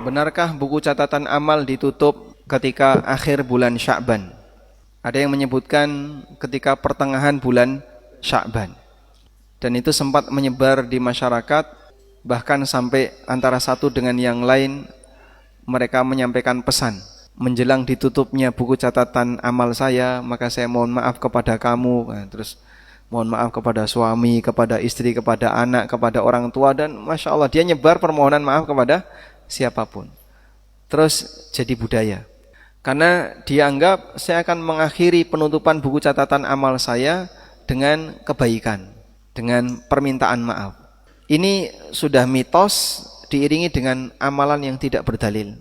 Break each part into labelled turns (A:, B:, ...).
A: Benarkah buku catatan amal ditutup ketika akhir bulan Sya'ban? Ada yang menyebutkan ketika pertengahan bulan Sya'ban. Dan itu sempat menyebar di masyarakat, bahkan sampai antara satu dengan yang lain mereka menyampaikan pesan. Menjelang ditutupnya buku catatan amal saya, maka saya mohon maaf kepada kamu. Nah, terus mohon maaf kepada suami, kepada istri, kepada anak, kepada orang tua. Dan Masya Allah, dia nyebar permohonan maaf kepada siapapun. Terus jadi budaya. Karena dianggap saya akan mengakhiri penutupan buku catatan amal saya dengan kebaikan, dengan permintaan maaf. Ini sudah mitos diiringi dengan amalan yang tidak berdalil.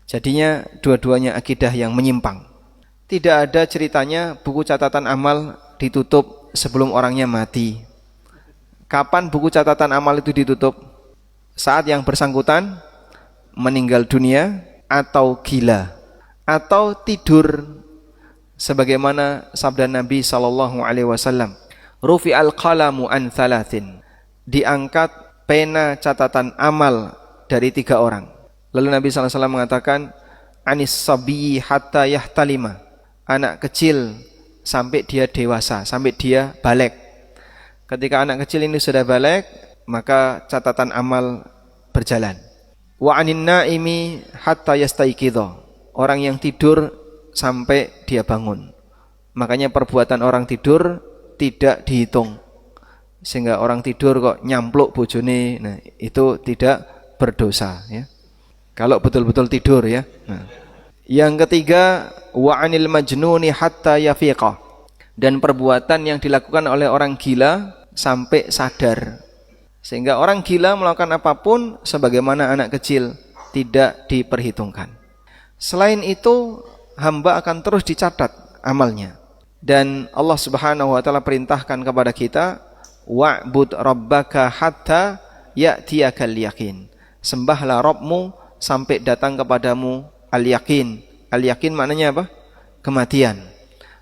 A: Jadinya dua-duanya akidah yang menyimpang. Tidak ada ceritanya buku catatan amal ditutup sebelum orangnya mati. Kapan buku catatan amal itu ditutup? Saat yang bersangkutan meninggal dunia atau gila atau tidur, sebagaimana sabda Nabi SAW, rufi'al qalamu an thalathin, diangkat pena catatan amal dari 3 orang. Lalu Nabi SAW mengatakan, anis sabiyyi hatta yahtalima, anak kecil sampai dia dewasa, sampai dia balik. Ketika anak kecil ini sudah balik, maka catatan amal berjalan. Wa anin naimi hatta yastaiqidha, orang yang tidur sampai dia bangun. Makanya perbuatan orang tidur tidak dihitung. Sehingga orang tidur kok nyampluk bojone, nah itu tidak berdosa ya. Kalau betul-betul tidur ya. Nah. Yang ketiga, wa anil majnuni hatta yafiqah, dan perbuatan yang dilakukan oleh orang gila sampai sadar. Sehingga orang gila melakukan apapun sebagaimana anak kecil, tidak diperhitungkan. Selain itu, hamba akan terus dicatat amalnya. Dan Allah Subhanahu wa taala perintahkan kepada kita, wa'bud rabbaka hatta ya'tiyakal yaqin. Sembahlah Rabbmu sampai datang kepadamu al-yaqin. Al-yaqin maknanya apa? Kematian.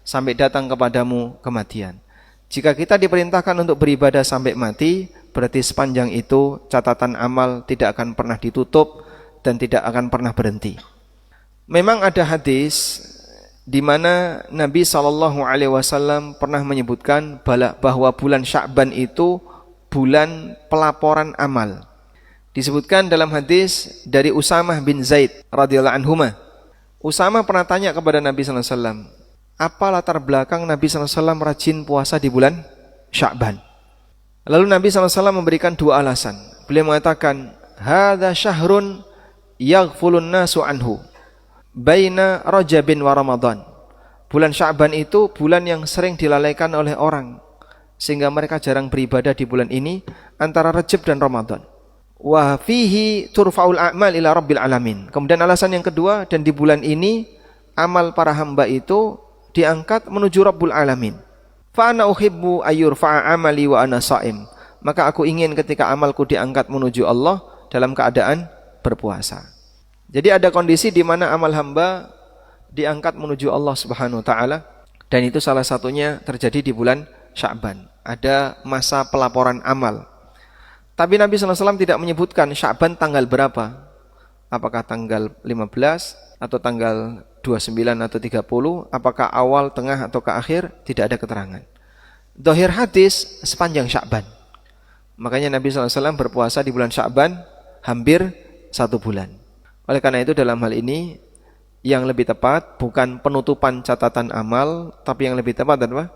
A: Sampai datang kepadamu kematian. Jika kita diperintahkan untuk beribadah sampai mati, berarti sepanjang itu catatan amal tidak akan pernah ditutup dan tidak akan pernah berhenti. Memang ada hadis di mana Nabi SAW pernah menyebutkan bahwa bulan Sya'ban itu bulan pelaporan amal. Disebutkan dalam hadis dari Usamah bin Zaid radhiyallahu anhuma. Usamah pernah tanya kepada Nabi SAW, apa latar belakang Nabi SAW rajin puasa di bulan Sya'ban? Lalu Nabi SAW memberikan 2 alasan. Beliau mengatakan, hadza syahrun yaghfulun nasu anhu baina Rajabin wa Ramadan. Bulan Sya'ban itu bulan yang sering dilalaikan oleh orang, sehingga mereka jarang beribadah di bulan ini antara Rajab dan Ramadan. Wa fihi turfa'ul a'mal ila rabbil alamin. Kemudian alasan yang kedua, dan di bulan ini amal para hamba itu diangkat menuju Rabbul alamin. Fa ana uhibbu ayyurfa'a amali wa ana sha'im. Maka aku ingin ketika amalku diangkat menuju Allah dalam keadaan berpuasa. Jadi ada kondisi di mana amal hamba diangkat menuju Allah Subhanahu wa taala, dan itu salah satunya terjadi di bulan Sya'ban. Ada masa pelaporan amal. Tapi Nabi SAW tidak menyebutkan Sya'ban tanggal berapa. Apakah tanggal 15 atau tanggal 29 atau 30, apakah awal, tengah atau ke akhir, tidak ada keterangan. Zahir hadis sepanjang Sya'ban. Makanya Nabi SAW berpuasa di bulan Sya'ban hampir 1 bulan. Oleh karena itu dalam hal ini yang lebih tepat bukan penutupan catatan amal, tapi yang lebih tepat adalah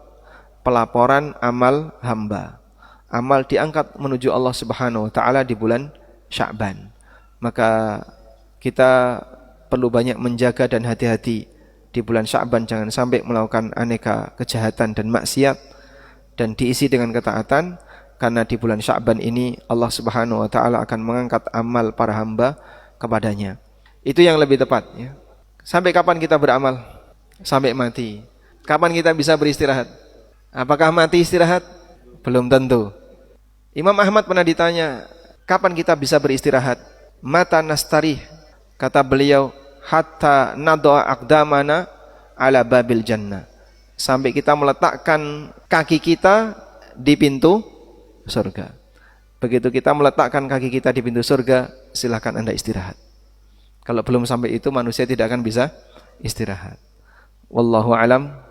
A: pelaporan amal hamba. Amal diangkat menuju Allah Subhanahu wa taala di bulan Sya'ban. Maka kita perlu banyak menjaga dan hati-hati di bulan Sya'ban, jangan sampai melakukan aneka kejahatan dan maksiat, dan diisi dengan ketaatan, karena di bulan Sya'ban ini Allah Subhanahu wa taala akan mengangkat amal para hamba kepadanya. Itu yang lebih tepat ya. Sampai kapan kita beramal? Sampai mati. Kapan kita bisa beristirahat? Apakah mati istirahat? Belum tentu. Imam Ahmad pernah ditanya, kapan kita bisa beristirahat? Mata nastarih. Kata beliau, hatta nad'a aqdamana ala babil jannah. Sampai kita meletakkan kaki kita di pintu surga. Begitu kita meletakkan kaki kita di pintu surga, silakan Anda istirahat. Kalau belum sampai itu manusia tidak akan bisa istirahat. Wallahu alam.